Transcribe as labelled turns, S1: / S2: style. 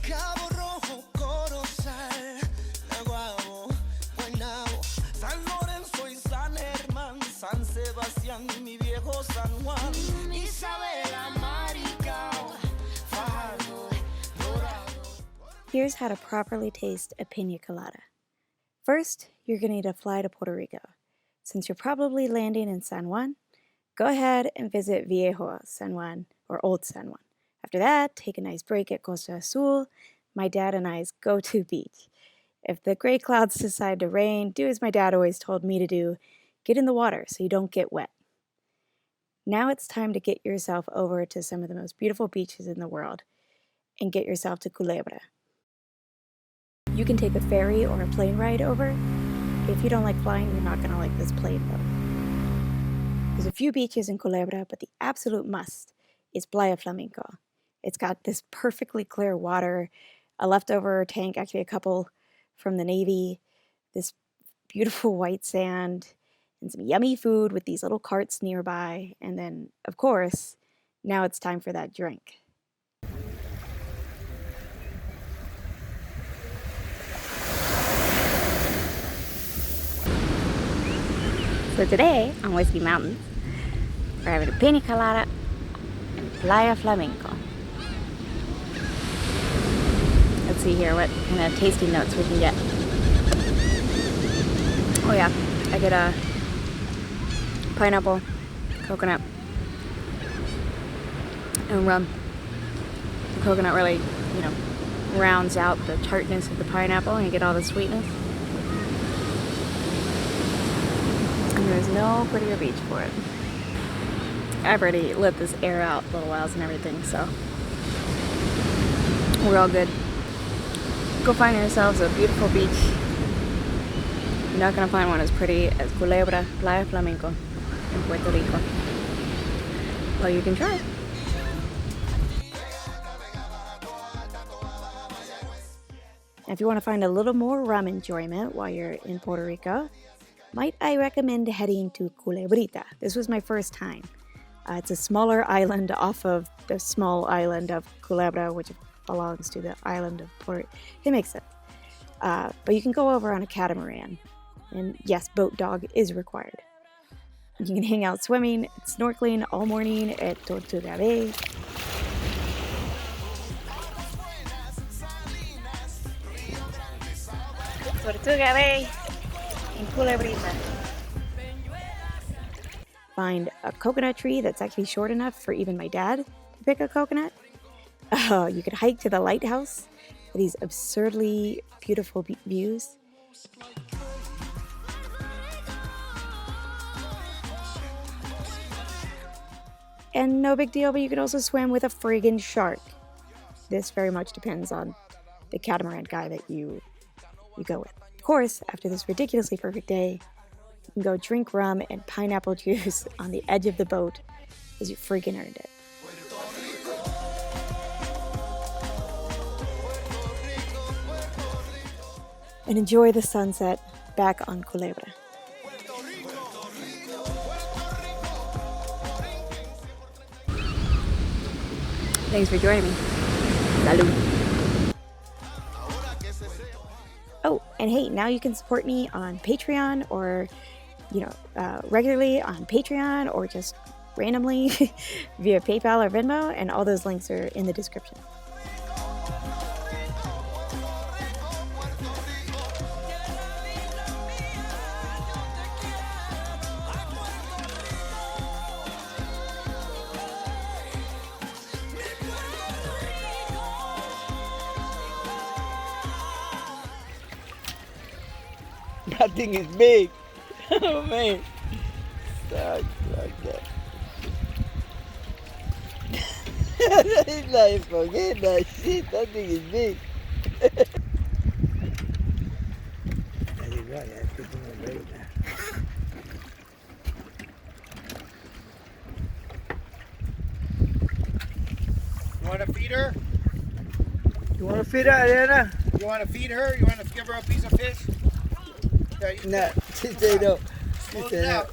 S1: Cabo Rojo, Corozal, Naguabo, Guaynabo, San Lorenzo y San Germán, San Sebastián, mi viejo San Juan, Isabela, Maricao, Fajardo, Dorado.
S2: Here's how to properly taste a pina colada. First, you're going to need to fly to Puerto Rico. Since you're probably landing in San Juan, go ahead and visit Viejo San Juan or Old San Juan. After that, take a nice break at Costa Azul, my dad and I's go-to beach. If the gray clouds decide to rain, do as my dad always told me to do, get in the water so you don't get wet. Now it's time to get yourself over to some of the most beautiful beaches in the world and get yourself to Culebra. You can take a ferry or a plane ride over. If you don't like flying, you're not going to like this plane though. There's a few beaches in Culebra, but the absolute must is Playa Flamenco. It's got this perfectly clear water, a leftover tank, actually a couple from the Navy, this beautiful white sand, and some yummy food with these little carts nearby. And then, of course, now it's time for that drink. So today, on Whiskey Mountains, we're having a pina colada and Playa Flamenco. Let's see here what kind of tasting notes we can get. Oh yeah, I get a pineapple, coconut, and rum. The coconut really, rounds out the tartness of the pineapple and you get all the sweetness. And there's no prettier beach for it. I've already let this air out little whiles and everything, so we're all good. Go find yourselves a beautiful beach. You're not going to find one as pretty as Culebra, Playa Flamenco in Puerto Rico. Well, you can try. If you want to find a little more rum enjoyment while you're in Puerto Rico, might I recommend heading to Culebrita. This was my first time. It's a smaller island off of the small island of Culebra, which belongs to the island of Puerto. It makes sense. But you can go over on a catamaran. And yes, boat dog is required. You can hang out swimming, snorkeling all morning at Tortuga Bay. Tortuga Bay in Culebrita. Find a coconut tree that's actually short enough for even my dad to pick a coconut. You could hike to the lighthouse for these absurdly beautiful views. And no big deal, but you can also swim with a friggin' shark. This very much depends on the catamaran guy that you go with. Of course, after this ridiculously perfect day, you can go drink rum and pineapple juice on the edge of the boat because you freaking earned it. And enjoy the sunset back on Culebra. Thanks for joining me. Salud. Oh, and hey, now you can support me on Patreon or, regularly on Patreon or just randomly via PayPal or Venmo, and all those links are in the description.
S3: That thing is big. Oh man. Sucks like that. It's like, forget that shit. That thing is big. That is right. That's taking a break now.
S4: You want to feed her?
S3: You want to feed her, Adriana?
S4: You want to feed her? You want to give her a piece of fish? Yeah,
S3: No, she said no. She
S4: Close
S3: said
S4: it
S3: no.
S4: out.